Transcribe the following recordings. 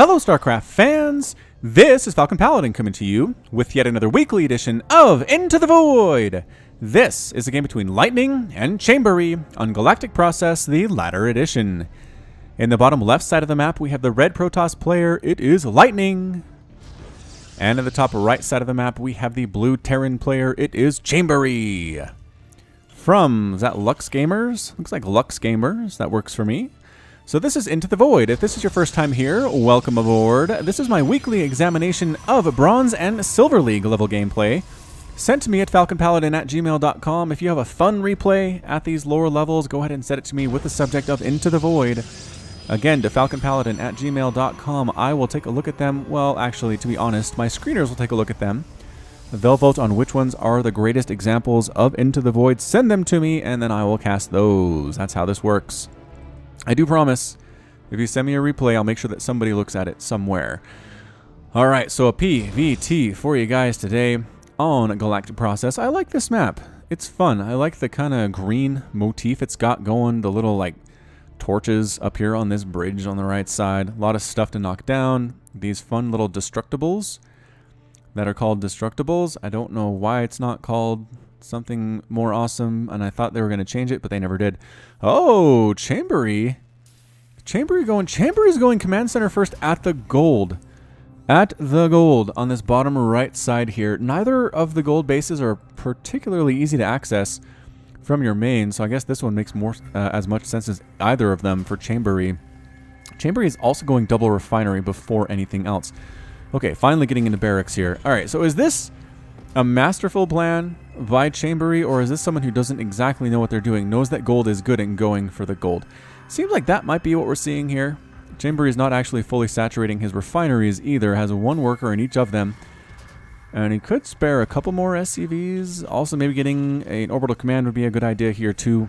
Hello StarCraft fans! This is Falcon Paladin coming to you with yet another weekly edition of Into the Void! This is a game between Lightning and Chamberi on Galactic Process, the latter edition. In the bottom left side of the map we have the red Protoss player, it is Lightning. And in the top right side of the map we have the blue Terran player, it is Chamberi. From, is that Lux Gamers? Looks like Lux Gamers, that works for me. So this is Into the Void. If this is your first time here, welcome aboard. This is my weekly examination of Bronze and Silver League level gameplay, sent to me at falconpaladin@gmail.com. If you have a fun replay at these lower levels, go ahead and send it to me with the subject of Into the Void. Again, to falconpaladin@gmail.com. I will take a look at them. Well, actually, to be honest, my screeners will take a look at them. They'll vote on which ones are the greatest examples of Into the Void. Send them to me, and then I will cast those. That's how this works. I do promise, if you send me a replay, I'll make sure that somebody looks at it somewhere. Alright, so a PVT for you guys today on Galactic Process. I like this map. It's fun. I like the kind of green motif it's got going, the little like torches up here on this bridge on the right side. A lot of stuff to knock down. These fun little destructibles that are called destructibles. I don't know why it's not called something more awesome, and I thought they were going to change it, but they never did. Oh, Chamberi. Chamberi's going command center first at the gold. At the gold on this bottom right side here. Neither of the gold bases are particularly easy to access from your main, so I guess this one makes more as much sense as either of them for Chamberi. Chamberi is also going double refinery before anything else. Okay, finally getting into barracks here. Alright, so is this a masterful plan by Chamberi, or is this someone who doesn't exactly know what they're doing, knows that gold is good and going for the gold? Seems like that might be what we're seeing here. Chamberi is not actually fully saturating his refineries either, has one worker in each of them. And he could spare a couple more SCVs. Also, maybe getting an orbital command would be a good idea here too.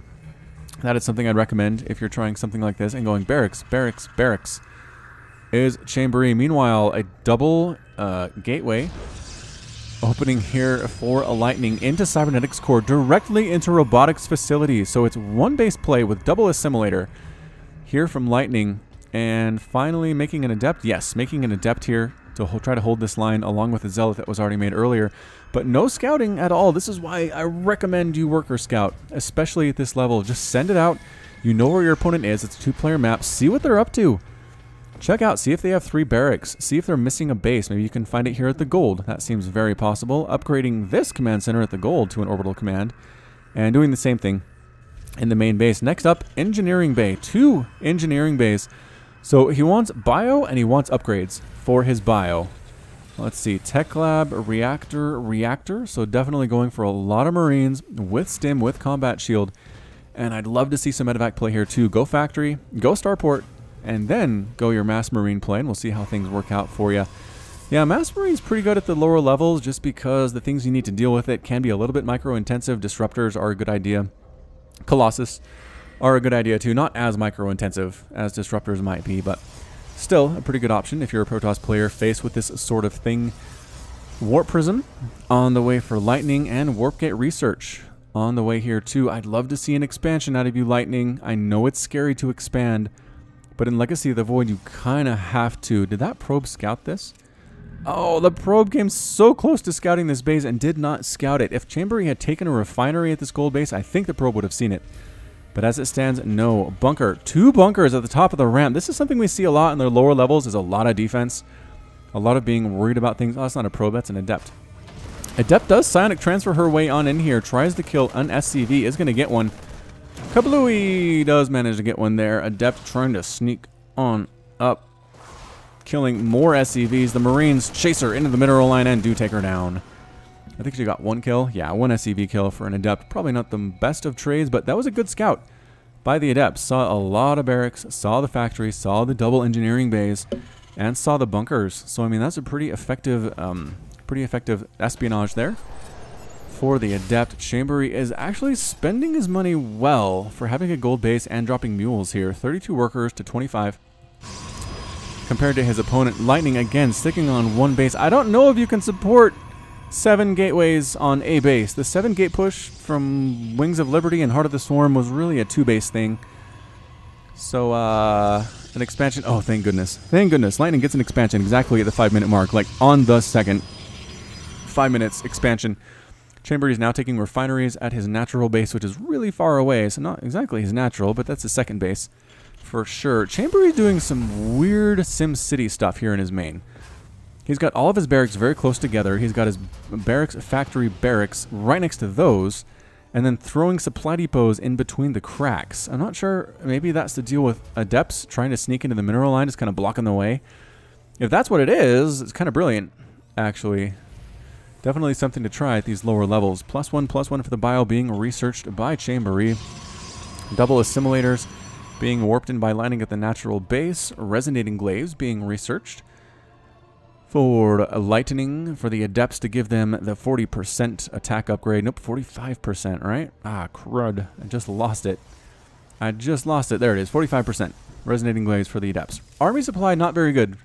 That is something I'd recommend if you're trying something like this. And going barracks, barracks, barracks is Chamberi. Meanwhile, a double gateway opening here for a Lightning into Cybernetics Core, directly into Robotics Facility. So it's one base play with double assimilator here from Lightning. And finally making an Adept. Yes, making an Adept here to try to hold this line along with the Zealot that was already made earlier. But no scouting at all. This is why I recommend you Worker Scout, especially at this level. Just send it out. You know where your opponent is. It's a two-player map. See what they're up to. Check out, see if they have 3 barracks. See if they're missing a base. Maybe you can find it here at the gold. That seems very possible. Upgrading this command center at the gold to an orbital command. And doing the same thing in the main base. Next up, engineering bay. 2 engineering bays. So he wants bio and he wants upgrades for his bio. Let's see, tech lab, reactor. So definitely going for a lot of Marines with stim, with combat shield. And I'd love to see some medevac play here too. Go factory, go starport, and then go your mass marine play, and we'll see how things work out for you. Yeah, mass marine's pretty good at the lower levels just because the things you need to deal with it can be a little bit micro intensive. Disruptors are a good idea. Colossus are a good idea too. Not as micro intensive as disruptors might be, but still a pretty good option if you're a Protoss player faced with this sort of thing. Warp Prism on the way for Lightning, and Warp Gate Research on the way here too. I'd love to see an expansion out of you, Lightning. I know it's scary to expand, but in Legacy of the Void, you kind of have to. Did that probe scout this? Oh, the probe came so close to scouting this base and did not scout it. If Chamberi had taken a refinery at this gold base, I think the probe would have seen it. But as it stands, no. Bunker. 2 bunkers at the top of the ramp. This is something we see a lot in the lower levels, is a lot of defense. A lot of being worried about things. Oh, that's not a probe, that's an Adept. Adept does psionic transfer her way on in here. Tries to kill an SCV. Is going to get one. Kablooey does manage to get one there. Adept trying to sneak on up, killing more SCVs. The Marines chase her into the mineral line and do take her down. I think she got 1 kill. Yeah, 1 SCV kill for an Adept. Probably not the best of trades, but that was a good scout by the Adept. Saw a lot of barracks, saw the factory, saw the double engineering bays, and saw the bunkers. So I mean, that's a pretty effective espionage there for the Adept. Chamberi is actually spending his money well for having a gold base and dropping mules here. 32 workers to 25 compared to his opponent. Lightning again sticking on 1 base. I don't know if you can support 7 gateways on a base. The 7 gate push from Wings of Liberty and Heart of the Swarm was really a 2 base thing. So, an expansion. Oh, thank goodness. Thank goodness. Lightning gets an expansion exactly at the 5-minute mark. Like, on the second. 5 minutes expansion. Chamberi is now taking refineries at his natural base, which is really far away. So, not exactly his natural, but that's his second base. For sure. Chamberi is doing some weird Sim City stuff here in his main. He's got all of his barracks very close together. He's got his barracks, factory barracks right next to those. And then throwing supply depots in between the cracks. I'm not sure. Maybe that's to deal with adepts trying to sneak into the mineral line, just kind of blocking the way. If that's what it is, it's kind of brilliant, actually. Definitely something to try at these lower levels. +1/+1 for the bio being researched by Chamberi. Double assimilators being warped in by landing at the natural base. Resonating glaives being researched. For lightning, for the adepts to give them the 40% attack upgrade. Nope, 45%, right? Ah, crud. I just lost it. I just lost it. There it is, 45%. Resonating glaives for the adepts. Army supply, not very good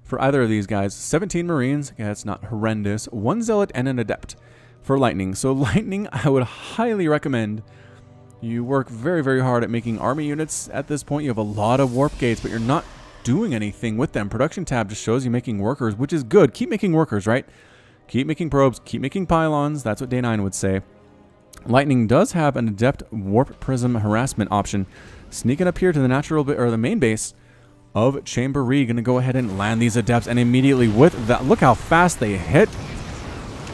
for either of these guys. 17 Marines. Okay, that's not horrendous. 1 Zealot and an Adept for lightning. So lightning, I would highly recommend you work very, very hard at making army units. At this point, you have a lot of warp gates, but you're not doing anything with them. Production tab just shows you making workers, which is good. Keep making workers, right? Keep making probes, keep making pylons. That's what Day 9 would say. Lightning does have an adept warp prism harassment option. Sneaking up here to the natural or the main base of Chamberi. Gonna go ahead and land these adepts, and immediately with that, look how fast they hit.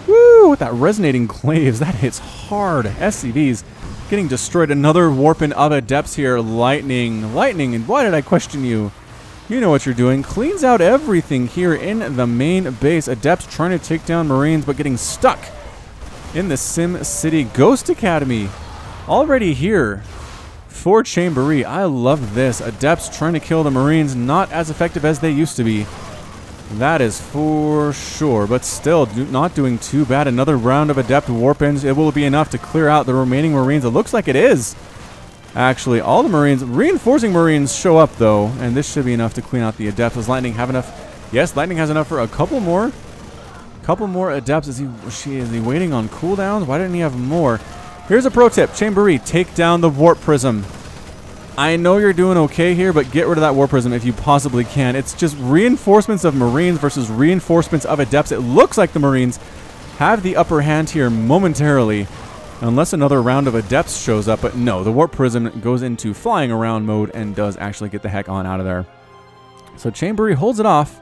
Woo! With that resonating glaives, that hits hard. SCVs getting destroyed. Another warping of adepts here. Lightning, and why did I question you? You know what you're doing. Cleans out everything here in the main base. Adepts trying to take down Marines, but getting stuck in the Sim City. Ghost Academy already here for Chamberi. I love this. Adepts trying to kill the Marines. Not as effective as they used to be. That is for sure. But still not doing too bad. Another round of Adept warp-ins. It will be enough to clear out the remaining Marines. It looks like it is. Actually, all the Marines, reinforcing Marines show up though, and this should be enough to clean out the Adepts. Does Lightning have enough? Yes, Lightning has enough for a couple more. Adepts. Is he waiting on cooldowns? Why didn't he have more? Here's a pro tip. Chamberi, take down the Warp Prism. I know you're doing okay here, but get rid of that Warp Prism if you possibly can. It's just reinforcements of Marines versus reinforcements of Adepts. It looks like the Marines have the upper hand here momentarily. Unless another round of Adepts shows up, but no, the Warp Prism goes into flying around mode and does actually get the heck on out of there. So Chamberi holds it off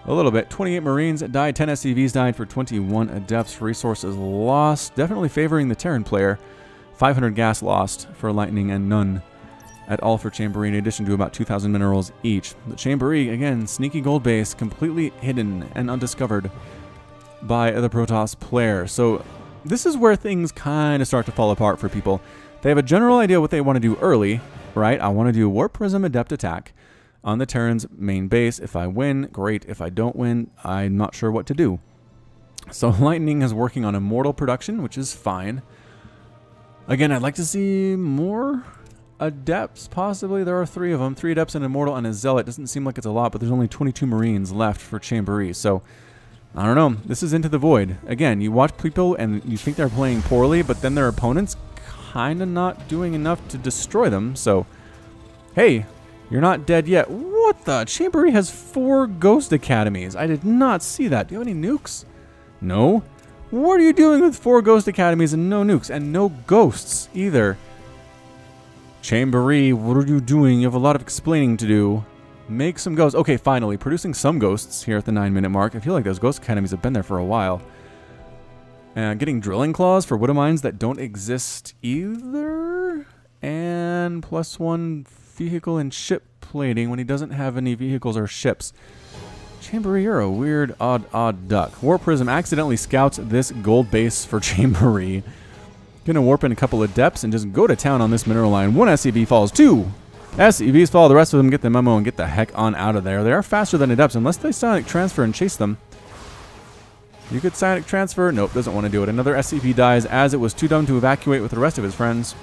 a little bit. 28 Marines died, 10 SCVs died for 21 Adepts. Resources lost, definitely favoring the Terran player. 500 gas lost for Lightning and none at all for Chamberi, in addition to about 2,000 minerals each. The Chamberi, again, sneaky gold base, completely hidden and undiscovered by the Protoss player. So this is where things kind of start to fall apart for people. They have a general idea what they want to do early, right? I want to do Warp Prism Adept attack on the Terran's main base. If I win, great. If I don't win, I'm not sure what to do. So Lightning is working on Immortal production, which is fine. Again, I'd like to see more Adepts, possibly. There are 3 of them. 3 Adepts, an Immortal, and a Zealot. Doesn't seem like it's a lot, but there's only 22 Marines left for Chamberi, so I don't know. This is Into the Void. Again, you watch people and you think they're playing poorly, but then their opponents kind of not doing enough to destroy them. So, hey, you're not dead yet. What the? Chamberi has 4 Ghost Academies. I did not see that. Do you have any nukes? No. What are you doing with 4 Ghost Academies and no nukes and no ghosts either? Chamberi, what are you doing? You have a lot of explaining to do. Make some ghosts. Okay, finally, producing some ghosts here at the 9-minute mark. I feel like those Ghost Academies have been there for a while. Getting drilling claws for widow mines that don't exist either. And +1 vehicle and ship plating when he doesn't have any vehicles or ships. Chamberi, you're a weird, odd duck. Warp Prism accidentally scouts this gold base for Chamberi. Gonna warp in a couple of Adepts and just go to town on this mineral line. 1 SCV falls, 2 SCVs fall, the rest of them get the memo and get the heck on out of there. They are faster than Adepts unless they Psionic Transfer and chase them. You could Psionic Transfer. Nope, doesn't want to do it. Another SCV dies as it was too dumb to evacuate with the rest of his friends.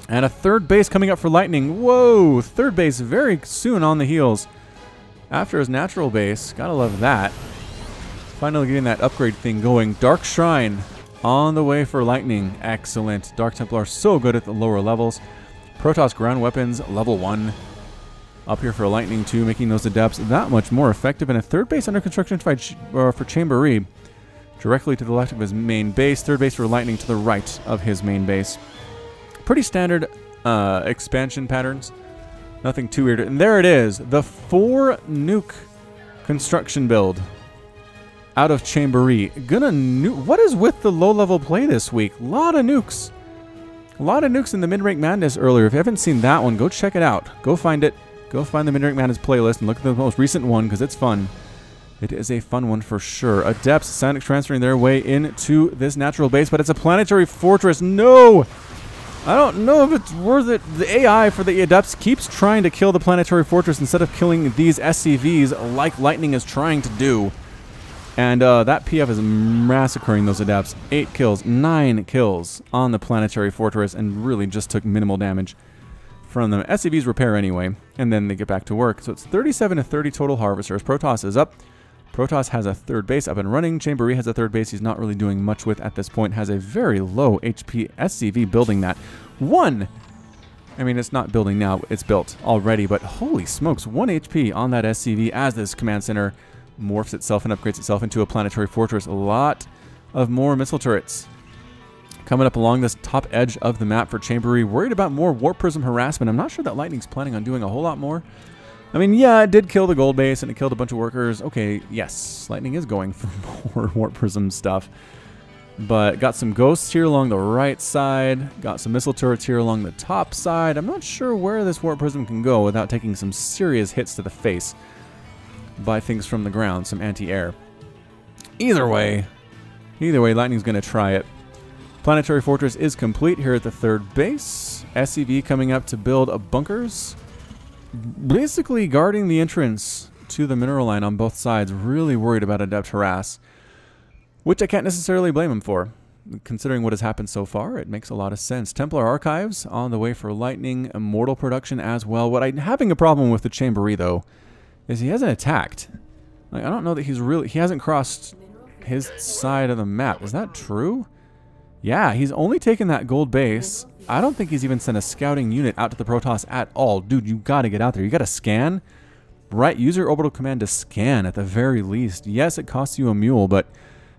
And a 3rd base coming up for Lightning. Whoa, 3rd base very soon on the heels after his natural base. Gotta love that. Finally getting that upgrade thing going. Dark Shrine on the way for Lightning. Excellent. Dark Templar so good at the lower levels. Protoss ground weapons, level 1. Up here for Lightning 2, making those Adepts that much more effective. And a third base under construction for Chamberi, directly to the left of his main base. Third base for Lightning to the right of his main base. Pretty standard expansion patterns. Nothing too weird. And there it is, the 4 nuke construction build out of Chamberi. Gonna nuke. What is with the low-level play this week? A lot of nukes. A lot of nukes in the Mid-Rank Madness earlier. If you haven't seen that one, go check it out. Go find it. Go find the Mid-Rank Madness playlist and look at the most recent one because it's fun. It is a fun one for sure. Adepts, Psionics transferring their way into this natural base, but it's a planetary fortress. No! I don't know if it's worth it. The AI for the Adepts keeps trying to kill the planetary fortress instead of killing these SCVs like Lightning is trying to do. And that PF is massacring those Adepts. 8 kills, 9 kills on the planetary fortress and really just took minimal damage from them. SCVs repair anyway, and then they get back to work. So it's 37 to 30 total harvesters. Protoss is up. Protoss has a third base up and running. Chamberi has a third base he's not really doing much with at this point. Has a very low HP SCV building that. 1! I mean, it's not building now. It's built already, but holy smokes, 1 HP on that SCV as this command center morphs itself and upgrades itself into a planetary fortress. A lot of more missile turrets coming up along this top edge of the map for Chamberi. Worried about more Warp Prism harassment. I'm not sure that Lightning's planning on doing a whole lot more. I mean, yeah, it did kill the gold base and it killed a bunch of workers. Okay, yes, Lightning is going for more Warp Prism stuff. But got some ghosts here along the right side. Got some missile turrets here along the top side. I'm not sure where this Warp Prism can go without taking some serious hits to the face by things from the ground, some anti-air. Either way, Lightning's going to try it. Planetary Fortress is complete here at the third base. SCV coming up to build bunkers. Basically guarding the entrance to the mineral line on both sides. Really worried about Adept harass, which I can't necessarily blame him for. Considering what has happened so far, it makes a lot of sense. Templar Archives on the way for Lightning. Immortal production as well. What I'm having a problem with the Chamberi, though, is he hasn't attacked. Like, I don't know that he hasn't crossed his side of the map. Is that true? Yeah, he's only taken that gold base. I don't think he's even sent a scouting unit out to the Protoss at all. Dude, you gotta get out there. You gotta scan. Right, use your orbital command to scan at the very least. Yes, it costs you a mule, but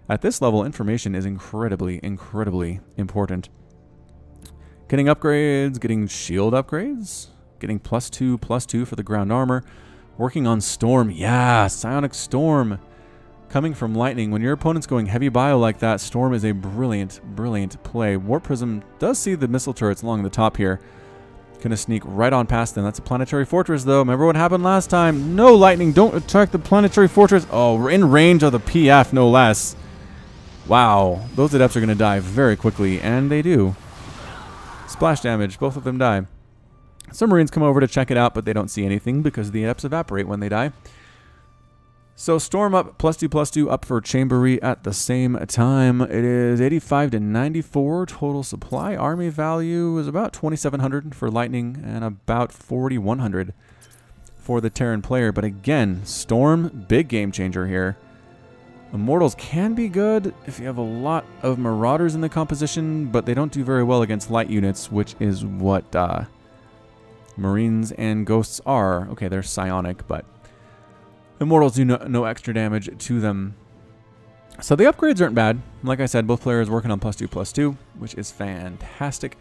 at this level, information is incredibly, incredibly important. Getting upgrades, getting shield upgrades, getting +2/+2 for the ground armor. Working on Storm. Yeah, Psionic Storm. Coming from Lightning, when your opponent's going heavy bio like that, Storm is a brilliant, brilliant play. Warp Prism does see the missile turrets along the top here. Gonna sneak right on past them. That's a planetary fortress, though. Remember what happened last time? No, Lightning, don't attack the planetary fortress. Oh, in range of the PF, no less. Wow, those Adepts are gonna die very quickly, and they do. Splash damage, both of them die. Some Marines come over to check it out, but they don't see anything because the Adepts evaporate when they die. So Storm up, +2/+2 up for Chamberi at the same time. It is 85 to 94 total supply. Army value is about 2,700 for Lightning and about 4,100 for the Terran player. But again, Storm, big game changer here. Immortals can be good if you have a lot of Marauders in the composition, but they don't do very well against light units, which is what Marines and Ghosts are. Okay, they're psionic, but Immortals do no extra damage to them. So the upgrades aren't bad. Like I said, both players working on +2/+2, which is fantastic.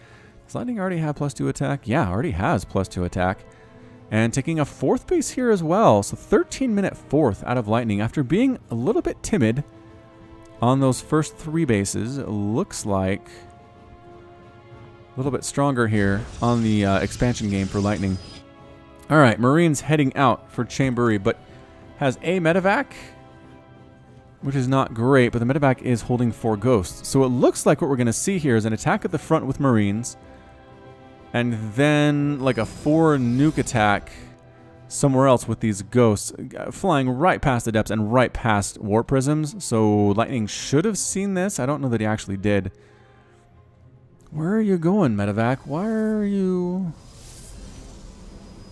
Does Lightning already have +2 attack? Yeah, already has +2 attack. And taking a fourth base here as well. So 13-minute fourth out of Lightning after being a little bit timid on those first 3 bases. It looks like a little bit stronger here on the expansion game for Lightning. All right, Marines heading out for Chamberi, but has a medevac, which is not great, but the medevac is holding 4 ghosts. So it looks like what we're going to see here is an attack at the front with Marines, and then like a 4 nuke attack somewhere else with these ghosts, flying right past Adepts and right past Warp Prisms. So Lightning should have seen this. I don't know that he actually did. Where are you going, medevac? Why are you...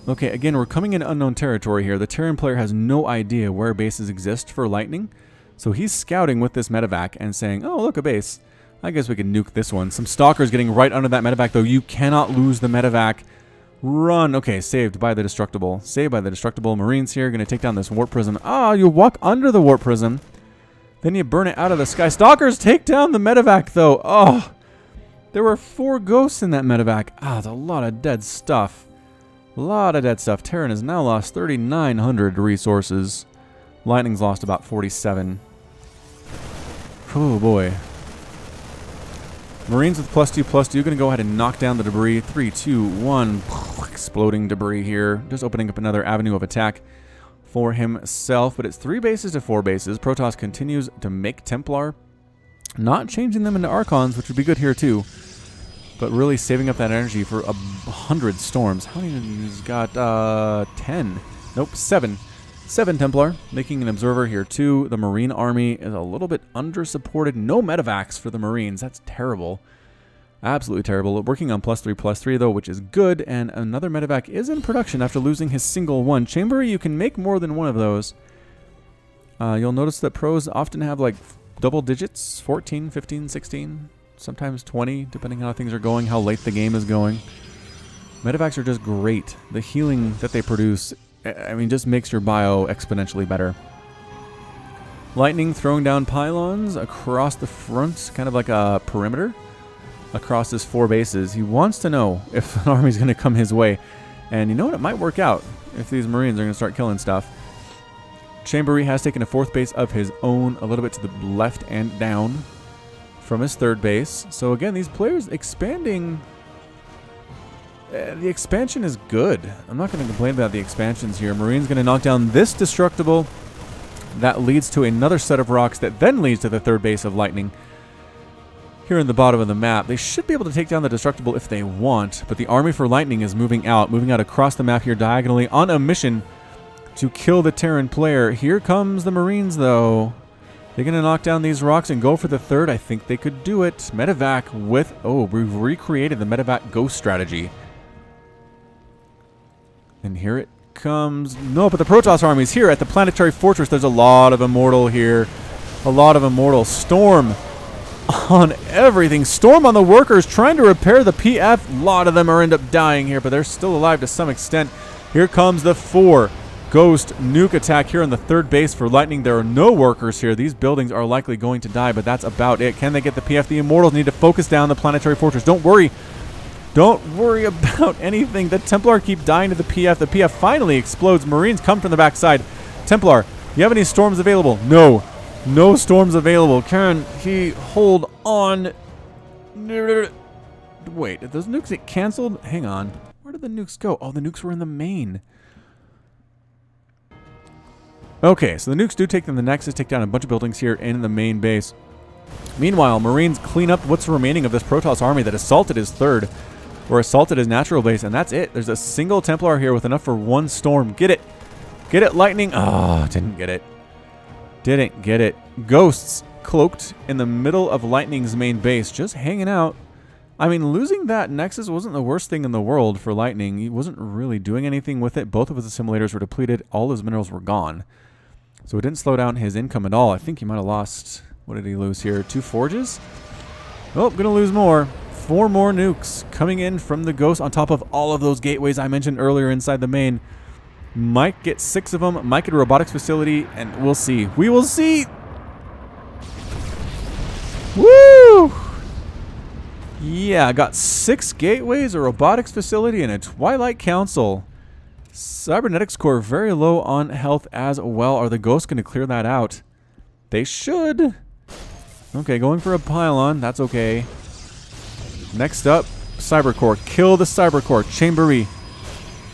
Okay, again, we're coming into unknown territory here. The Terran player has no idea where bases exist for Lightning. So he's scouting with this medevac and saying, oh, look, a base. I guess we can nuke this one. Some stalkers getting right under that medevac, though. You cannot lose the medevac. Run. Okay, saved by the destructible. Saved by the destructible. Marines here. Going to take down this warp prism. Ah, you walk under the warp prism. Then you burn it out of the sky. Stalkers take down the medevac, though. Oh, there were 4 ghosts in that medevac. Ah, that's a lot of dead stuff. A lot of dead stuff. Terran has now lost 3,900 resources. Lightning's lost about 47. Oh, boy. Marines with +2/+2 going to go ahead and knock down the debris. 3, 2, 1. Exploding debris here. Just opening up another avenue of attack for himself. But it's 3 bases to 4 bases. Protoss continues to make Templar. Not changing them into Archons, which would be good here too. But really saving up that energy for 100 storms. How many he's got? 10. Nope, 7. 7 Templar, making an observer here too. The Marine army is a little bit under-supported. No medevacs for the Marines. That's terrible. Absolutely terrible. Working on +3/+3 though, which is good. And another medevac is in production after losing his single one. Chamberi, you can make more than one of those. You'll notice that pros often have like double digits. 14, 15, 16, sometimes 20, depending on how things are going, how late the game is going. Medevacs are just great. The healing that they produce, I mean, just makes your bio exponentially better. Lightning throwing down pylons across the front, kind of like a perimeter across his 4 bases. He wants to know if an army's going to come his way. And you know what? It might work out if these Marines are going to start killing stuff. Chamberi has taken a 4th base of his own, a little bit to the left and down from his 3rd base. So again, these players expanding. The expansion is good. I'm not going to complain about the expansions here. Marine's going to knock down this destructible. That leads to another set of rocks that then leads to the 3rd base of Lightning. Here in the bottom of the map, they should be able to take down the destructible if they want, but the army for Lightning is moving out across the map here diagonally on a mission to kill the Terran player. Here comes the Marines, though. They're going to knock down these rocks and go for the 3rd. I think they could do it. Medevac with... Oh, we've recreated the Medevac ghost strategy. And here it comes. No, but the Protoss army's here at the Planetary Fortress. There's a lot of Immortal here. A lot of Immortal. Storm on everything. Storm on the workers trying to repair the PF. A lot of them are end up dying here, but they're still alive to some extent. Here comes the 4 Ghost nuke attack here on the 3rd base for Lightning. There are no workers here. These buildings are likely going to die, but that's about it. Can they get the PF? The Immortals need to focus down the Planetary Fortress. Don't worry. Don't worry about anything. The Templar keep dying to the PF. The PF finally explodes. Marines come from the backside. Templar, you have any storms available? No. No storms available. Can he hold on? Wait, did those nukes get canceled? Hang on. Where did the nukes go? Oh, the nukes were in the main. Okay, so the nukes do take them the Nexus, take down a bunch of buildings here in the main base. Meanwhile, Marines clean up what's remaining of this Protoss army that assaulted his 3rd, or assaulted his natural base, and that's it. There's a single Templar here with enough for 1 storm. Get it. Get it, Lightning. Oh, didn't get it. Didn't get it. Ghosts cloaked in the middle of Lightning's main base, just hanging out. I mean, losing that Nexus wasn't the worst thing in the world for Lightning. He wasn't really doing anything with it. Both of his assimilators were depleted. All his minerals were gone. So it didn't slow down his income at all. I think he might have lost... What did he lose here? 2 forges? Oh, gonna lose more. 4 more nukes coming in from the Ghost on top of all of those gateways I mentioned earlier inside the main. Might get 6 of them. Might get a robotics facility, and we'll see. We will see! Woo! Yeah, I got 6 gateways, a robotics facility, and a Twilight Council. Cybernetics Core very low on health as well. Are the Ghosts going to clear that out? They should. Okay, going for a pylon. That's okay. Next up, Cybercore. Kill the Cybercore. Chamberi.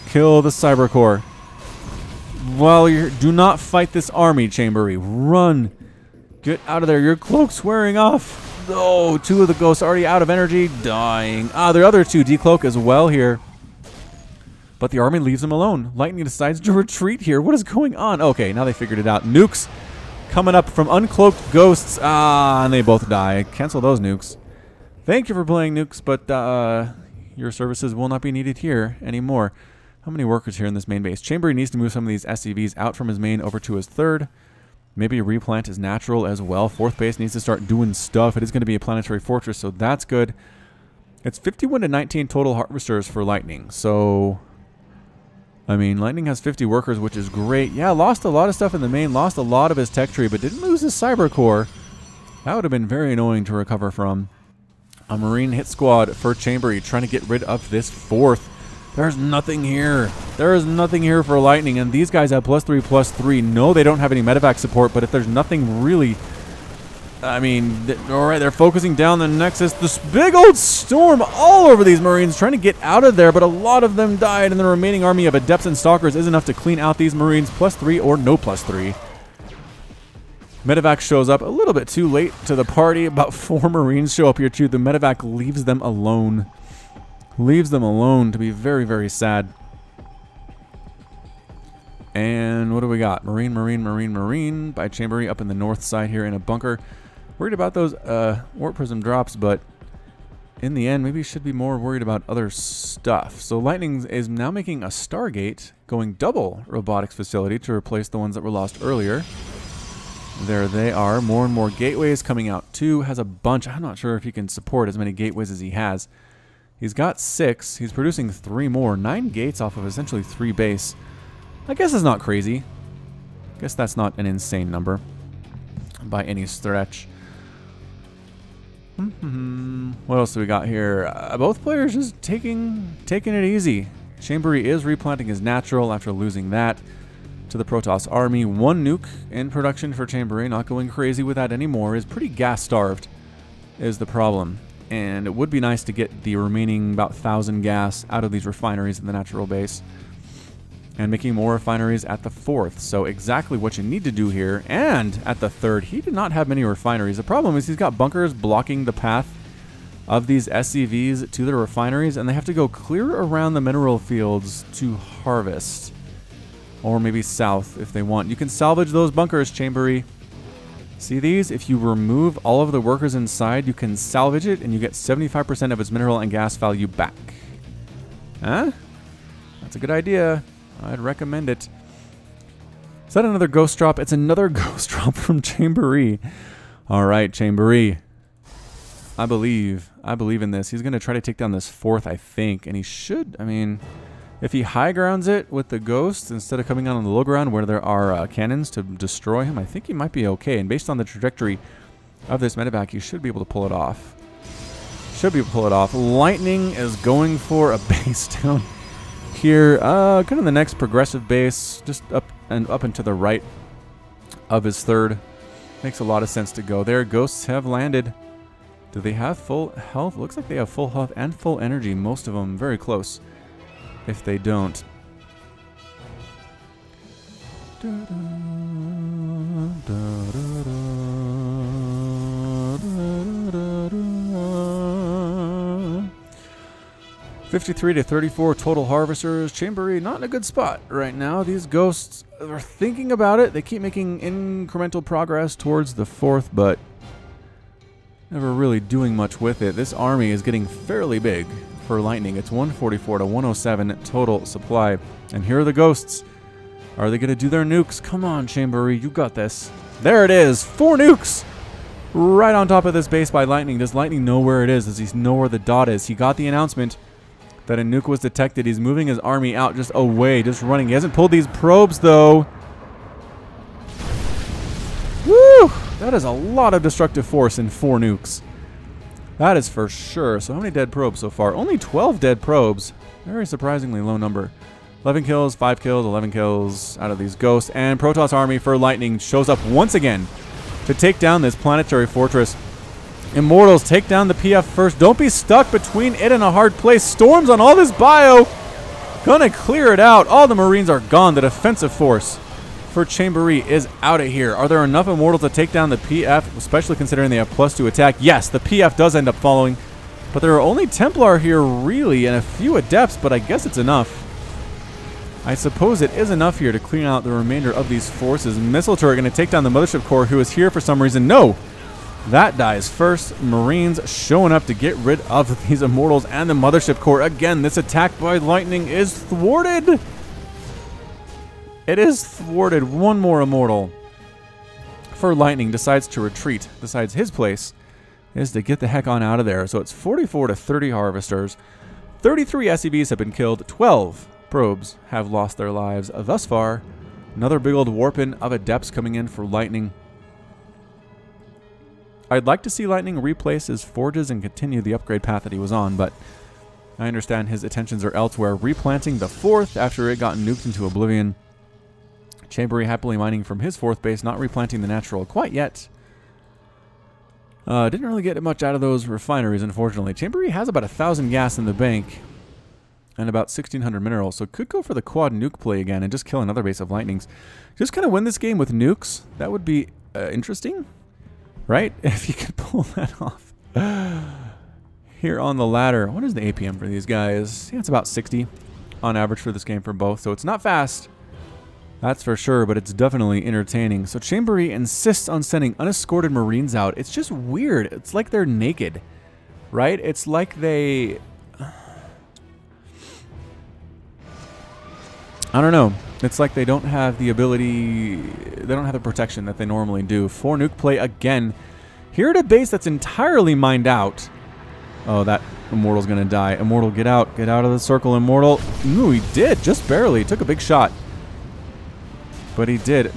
Kill the Cybercore. Well, do not fight this army, Chamberi. Run. Get out of there. Your cloak's wearing off. Oh, 2 of the Ghosts already out of energy. Dying. Ah, the other 2 decloak as well here. But the army leaves him alone. Lightning decides to retreat here. What is going on? Okay, now they figured it out. Nukes coming up from uncloaked Ghosts. Ah, and they both die. Cancel those nukes. Thank you for playing nukes, but your services will not be needed here anymore. How many workers here in this main base? Chamberi needs to move some of these SCVs out from his main over to his 3rd. Maybe replant is natural as well. 4th base needs to start doing stuff. It is going to be a planetary fortress, so that's good. It's 51 to 19 total harvesters for Lightning. So, I mean, Lightning has 50 workers, which is great. Yeah, lost a lot of stuff in the main, lost a lot of his tech tree, but didn't lose his cyber core. That would have been very annoying to recover from. A Marine hit squad for Chamberi trying to get rid of this 4th. There's nothing here. There is nothing here for Lightning, and these guys have +3/+3. No, they don't have any medevac support, but if there's nothing really... I mean, alright, they're focusing down the Nexus. This big old storm all over these Marines trying to get out of there, but a lot of them died, and the remaining army of Adepts and Stalkers is enough to clean out these Marines. +3 or no +3. Medevac shows up a little bit too late to the party. About 4 Marines show up here too. The Medevac leaves them alone. Leaves them alone, to be very, very sad. And what do we got? Marine by Chamberi up in the north side here in a bunker. Worried about those Warp Prism drops, but in the end, maybe should be more worried about other stuff. So Lightning is now making a Stargate, going double robotics facility to replace the ones that were lost earlier. There they are. More and more gateways coming out too. Has a bunch. I'm not sure if he can support as many gateways as he has. He's got 6. He's producing 3 more. 9 gates off of essentially 3 base. I guess it's not crazy. I guess that's not an insane number by any stretch. What else do we got here? Both players just taking it easy. Chamberi is replanting his natural after losing that to the Protoss army. 1 nuke in production for Chamberi. Not going crazy with that anymore. Is pretty gas starved is the problem. And it would be nice to get the remaining about 1,000 gas out of these refineries in the natural base. And making more refineries at the 4th. So exactly what you need to do here. And at the 3rd, he did not have many refineries. The problem is he's got bunkers blocking the path of these SCVs to the refineries. And they have to go clear around the mineral fields to harvest. Or maybe south if they want. You can salvage those bunkers, Chamberi. See these? If you remove all of the workers inside, you can salvage it and you get 75% of its mineral and gas value back. Huh? That's a good idea. I'd recommend it. Is that another ghost drop? It's another ghost drop from Chamberi. Alright, Chamberi. I believe in this. He's going to try to take down this 4th, I think. And he should, I mean... If he high grounds it with the ghosts instead of coming out on the low ground where there are cannons to destroy him, I think he might be okay. And based on the trajectory of this medevac, he should be able to pull it off. Should be able to pull it off. Lightning is going for a base down here. Kind of the next progressive base, just up and to the right of his 3rd. Makes a lot of sense to go there. Ghosts have landed. Do they have full health? Looks like they have full health and full energy. Most of them very close. If they don't. 53 to 34 total harvesters. Chamberi not in a good spot right now. These ghosts are thinking about it. They keep making incremental progress towards the 4th, but never really doing much with it. This army is getting fairly big. For Lightning, it's 144 to 107 total supply. And here are the ghosts. Are they going to do their nukes? Come on, Chamberi, you got this. There it is, 4 nukes! Right on top of this base by Lightning. Does Lightning know where it is? Does he know where the dot is? He got the announcement that a nuke was detected. He's moving his army out just away, just running. He hasn't pulled these probes, though. Woo! That is a lot of destructive force in 4 nukes. That is for sure. So how many dead probes so far? Only 12 dead probes. Very surprisingly low number. 11 kills, 5 kills, 11 kills out of these ghosts. And Protoss army for Lightning shows up once again to take down this planetary fortress. Immortals, take down the PF first. Don't be stuck between it and a hard place. Storms on all this bio. Gonna clear it out. All the Marines are gone. The defensive force for Chamberi is out of here. Are there enough Immortals to take down the PF, especially considering they have +2 attack? Yes, the PF does end up following, but there are only Templar here, really, and a few Adepts, but I guess it's enough. I suppose it is enough here to clean out the remainder of these forces. Missile turret going to take down the Mothership Core, who is here for some reason. No! That dies first. Marines showing up to get rid of these Immortals and the Mothership Core. Again, this attack by Lightning is thwarted! It is thwarted. 1 more Immortal. for Lightning decides to retreat, decides his place is to get the heck on out of there. So it's 44 to 30 harvesters. 33 SCVs have been killed. 12 probes have lost their lives thus far. Another big old warpin of Adepts coming in for Lightning. I'd like to see Lightning replace his forges and continue the upgrade path that he was on, but I understand his attentions are elsewhere. Replanting the 4th after it got nuked into oblivion. Chamberi happily mining from his 4th base, not replanting the natural quite yet. Didn't really get much out of those refineries, unfortunately. Chamberi has about 1,000 gas in the bank and about 1,600 minerals, so could go for the quad nuke play again and just kill another base of Lightnings. Just kind of win this game with nukes. That would be interesting, right? If you could pull that off. Here on the ladder, what is the APM for these guys? Yeah, it's about 60 on average for this game for both, so it's not fast. That's for sure, but it's definitely entertaining. So Chamberi insists on sending unescorted Marines out. It's just weird. It's like they're naked, right? It's like they... I don't know. It's like they don't have the ability... They don't have the protection that they normally do. 4 nuke play again. Here at a base that's entirely mined out. Oh, that Immortal's going to die. Immortal, get out. Get out of the circle, Immortal. Ooh, he did. Just barely. Took a big shot. But he did.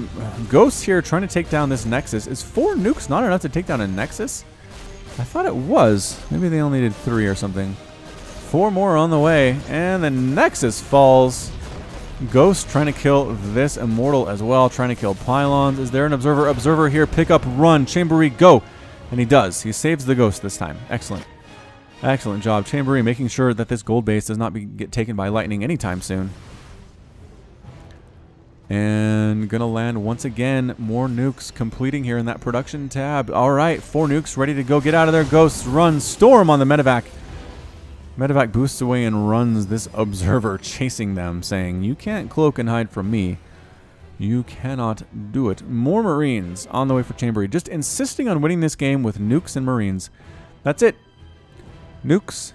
Ghost here trying to take down this Nexus. Is 4 nukes not enough to take down a Nexus? I thought it was. Maybe they only did 3 or something. 4 more on the way. And the Nexus falls. Ghost trying to kill this Immortal as well. Trying to kill Pylons. Is there an Observer? Observer here. Pick up, run. Chamberi, go. And he does. He saves the Ghost this time. Excellent. Excellent job. Chamberi making sure that this gold base does not get taken by Lightning anytime soon. And gonna land once again. More nukes completing here in that production tab. All right, 4 nukes ready to go. Get out of there, Ghosts. Run. Storm on the medevac. Medevac boosts away and runs this Observer, chasing them, saying, "You can't cloak and hide from me. You cannot do it." More Marines on the way for Chamberi. Just insisting on winning this game with nukes and Marines. That's it. Nukes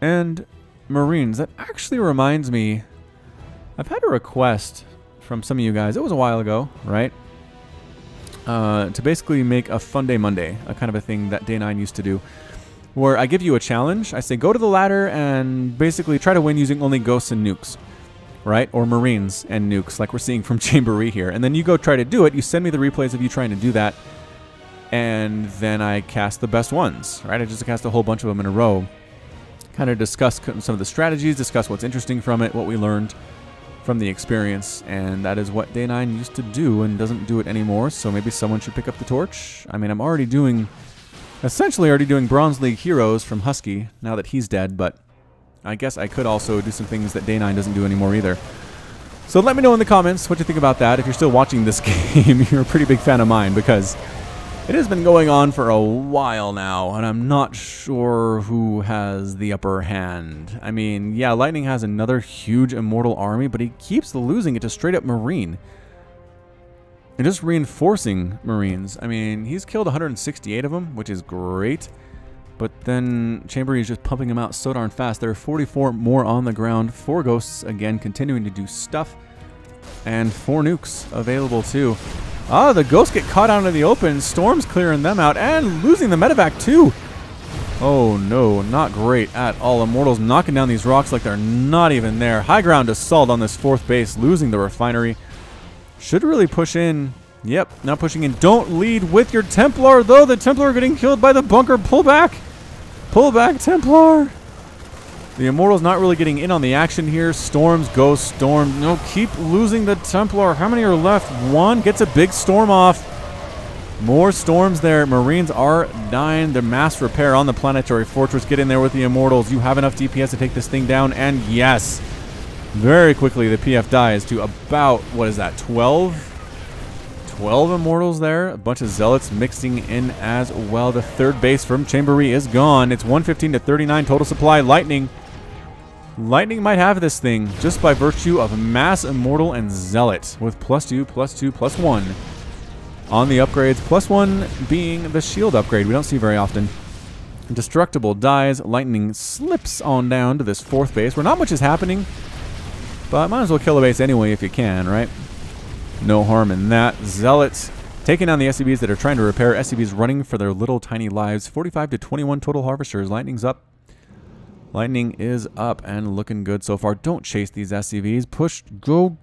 and Marines. That actually reminds me, I've had a request from some of you guys. It was a while ago, right? To basically make a Fun Day Monday, a kind of a thing that Day 9 used to do, where I give you a challenge. I say go to the ladder and basically try to win using only Ghosts and nukes, right? Or Marines and nukes, like we're seeing from Chamberi here. And then you go try to do it. You send me the replays of you trying to do that, and then I cast the best ones, right? I just cast a whole bunch of them in a row. Kind of discuss some of the strategies, discuss what's interesting from it, what we learned from the experience, and that is what Day 9 used to do and doesn't do it anymore, so maybe someone should pick up the torch. I mean, I'm already doing, essentially already doing Bronze League Heroes from Husky, now that he's dead, but I guess I could also do some things that Day 9 doesn't do anymore either. So let me know in the comments what you think about that. If you're still watching this game, you're a pretty big fan of mine, because it has been going on for a while now, and I'm not sure who has the upper hand. I mean, yeah, Lightning has another huge Immortal army, but he keeps losing it to straight up Marine. And just reinforcing Marines. I mean, he's killed 168 of them, which is great. But then Chamberi is just pumping them out so darn fast. There are 44 more on the ground. 4 Ghosts, again, continuing to do stuff. And 4 nukes available, too. Ah, the Ghosts get caught out in the open. Storm's clearing them out and losing the medevac too. Oh no, not great at all. Immortals knocking down these rocks like they're not even there. High ground assault on this 4th base, losing the refinery. Should really push in. Yep, not pushing in. Don't lead with your Templar, though. The Templar getting killed by the bunker. Pull back. Pull back, Templar. The Immortal's not really getting in on the action here. Storms, Ghost, Storm. No, keep losing the Templar. How many are left? 1 gets a big storm off. More storms there. Marines are dying. The mass repair on the planetary fortress. Get in there with the Immortals. You have enough DPS to take this thing down. And yes, very quickly the PF dies to about, what is that, 12? 12 Immortals there. A bunch of Zealots mixing in as well. The 3rd base from Chamberi is gone. It's 115 to 39 total supply. Lightning Lightning might have this thing just by virtue of Mass Immortal and Zealot with +2, +2, +1 on the upgrades. +1 being the shield upgrade we don't see very often. Destructible dies. Lightning slips on down to this 4th base where not much is happening, but might as well kill a base anyway if you can, right? No harm in that. Zealot Taking on the SCVs that are trying to repair. SCVs running for their little tiny lives. 45 to 21 total harvesters. Lightning's up. Lightning is up and looking good so far. Don't chase these SCVs. Push. Go.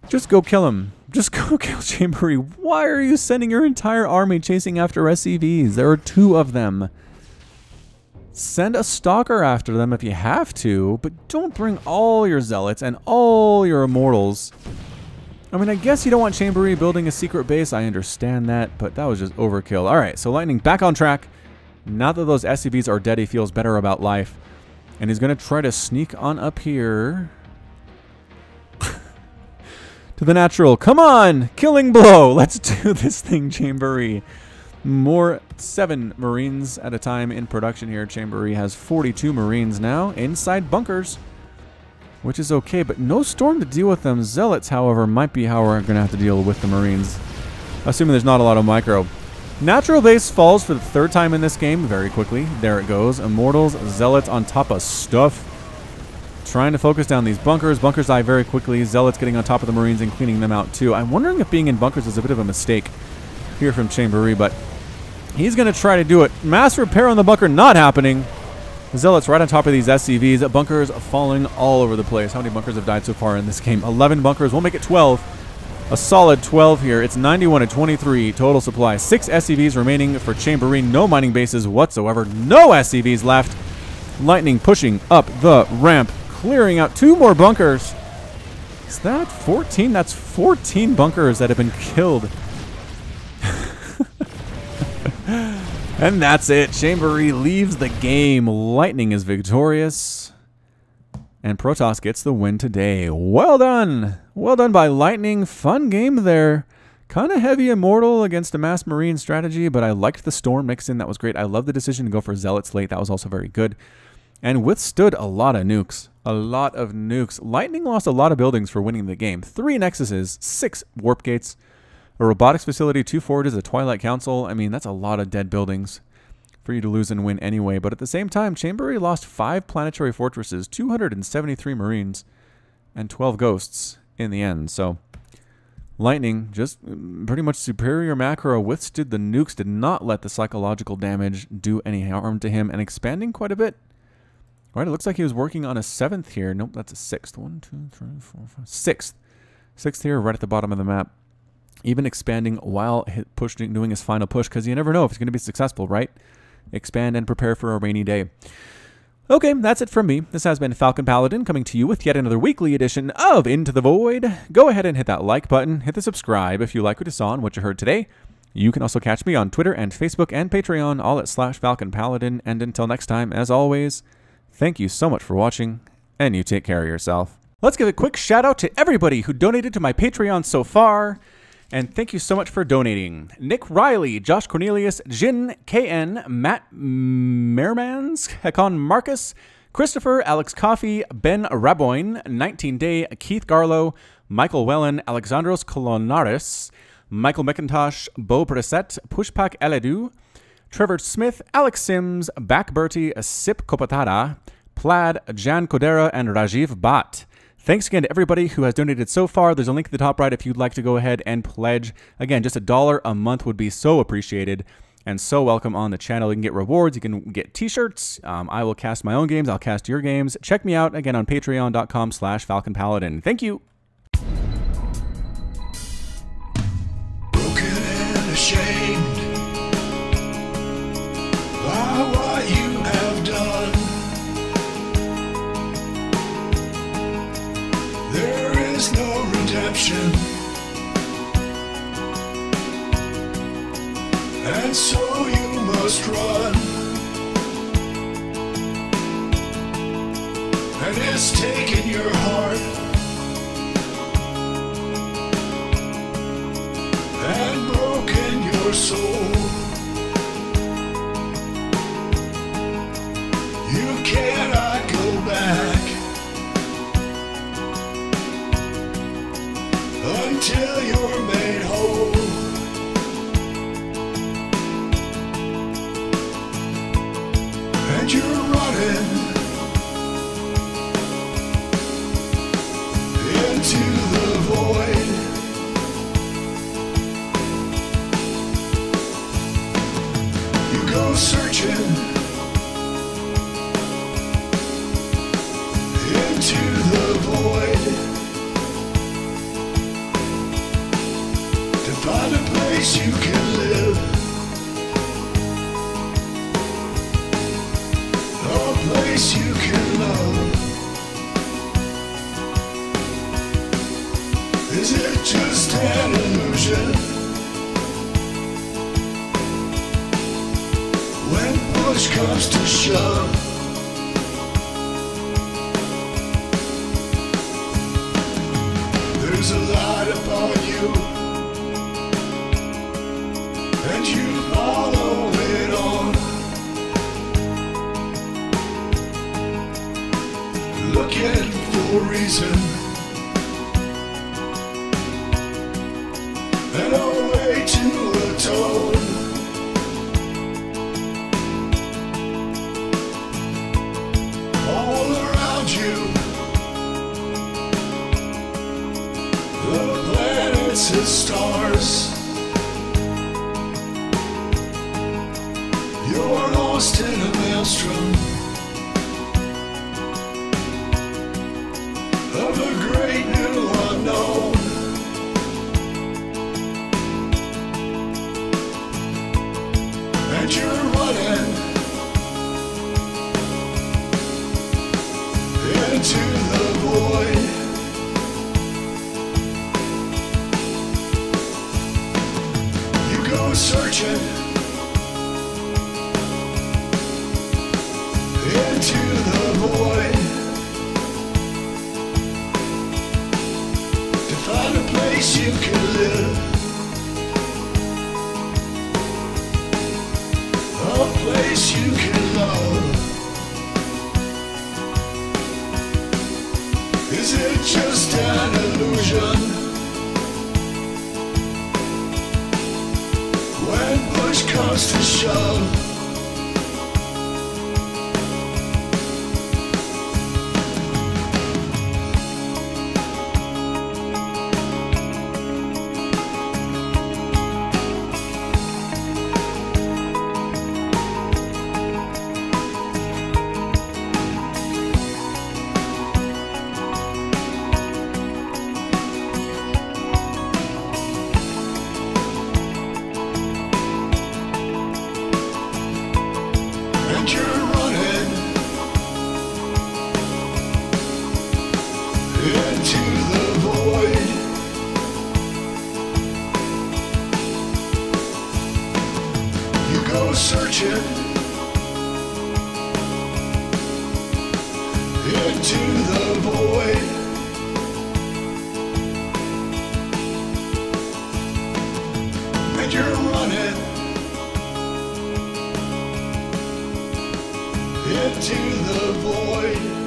Just go kill him. Just go kill Chamberi. Why are you sending your entire army chasing after SCVs? There are 2 of them. Send a stalker after them if you have to, but don't bring all your zealots and all your immortals. I mean, I guess you don't want Chamberi building a secret base. I understand that, but that was just overkill. All right, so Lightning back on track. Now that those SCVs are dead, he feels better about life. And he's going to try to sneak on up here to the natural. Come on! Killing blow! Let's do this thing, Chamberi. More 7 Marines at a time in production here. Chamberi has 42 Marines now inside bunkers, which is okay, but no storm to deal with them. Zealots, however, might be how we're going to have to deal with the Marines, assuming there's not a lot of micro. Natural base falls for the 3rd time in this game very quickly. There it goes. Immortals, Zealots on top of stuff. Trying to focus down these bunkers. Bunkers die very quickly. Zealots getting on top of the Marines and cleaning them out too. I'm wondering if being in bunkers is a bit of a mistake here from Chamberi, but he's going to try to do it. Mass repair on the bunker not happening. Zealots right on top of these SCVs. Bunkers falling all over the place. How many bunkers have died so far in this game? 11 bunkers. We'll make it 12. A solid 12 here. It's 91 to 23 total supply. 6 SCVs remaining for Chamberi. No mining bases whatsoever. No SCVs left. Lightning pushing up the ramp. Clearing out 2 more bunkers. Is that 14? That's 14 bunkers that have been killed. And that's it. Chamberi leaves the game. Lightning is victorious. And Protoss gets the win today. Well done. Well done by Lightning. Fun game there. Kind of heavy Immortal against a Mass Marine strategy, but I liked the Storm mix in. That was great. I love the decision to go for Zealots late. That was also very good. And withstood a lot of nukes. A lot of nukes. Lightning lost a lot of buildings for winning the game. 3 Nexuses, 6 Warp Gates, a Robotics Facility, 2 Forges, a Twilight Council. I mean, that's a lot of dead buildings for you to lose and win anyway. But at the same time, Chamberi lost 5 Planetary Fortresses, 273 Marines, and 12 Ghosts in the end. So Lightning, just pretty much superior macro, withstood the nukes, did not let the psychological damage do any harm to him, and expanding quite a bit. Right, it looks like he was working on a 7th here. Nope, that's a 6th. 1, 2, 3, 4, 5. 6th. 6th here, right at the bottom of the map. Even expanding while doing his final push, because you never know if he's going to be successful, right? Expand and prepare for a rainy day. Okay, that's it from me. This has been Falcon Paladin coming to you with yet another weekly edition of Into the Void. Go ahead and hit that like button. Hit the subscribe if you like what you saw and what you heard today. You can also catch me on Twitter and Facebook and Patreon, all at /FalconPaladin. And until next time, as always, thank you so much for watching, and you take care of yourself. Let's give a quick shout out to everybody who donated to my Patreon so far. And thank you so much for donating. Nick Riley, Josh Cornelius, Jin, KN, Matt Mermans, Hekon Marcus, Christopher, Alex Coffey, Ben Raboin, 19 Day, Keith Garlow, Michael Wellen, Alexandros Kolonaris, Michael McIntosh, Bo Preset, Pushpak Eledu, Trevor Smith, Alex Sims, Back Bertie, Sip Kopatara, Plaid, Jan Kodera, and Rajiv Bhatt. Thanks again to everybody who has donated so far. There's a link at the top right if you'd like to go ahead and pledge. Again, just $1 a month would be so appreciated and so welcome on the channel. You can get rewards. You can get t-shirts. I will cast my own games. I'll cast your games. Check me out again on patreon.com/FalconPaladin. Thank you. Broken and ashamed by what you have done. There is no redemption, and so you must run. And it's taken your heart and broken your soul. You cannot go back until you're made whole. And you're running into the void. void to find a place you can live, a place you can love. Is it just an illusion? When push comes to shove, there's a light upon you, and you follow it on. Looking for a reason and a way to atone. All around you, the planets and stars, you're lost in a maelstrom of a great new unknown. And you're running into the void. You go searching into the void to find a place you can live, a place you can love. Is it just an illusion? When push comes to shove, and you're running into the void. You go searching into the void. And you're running into the void.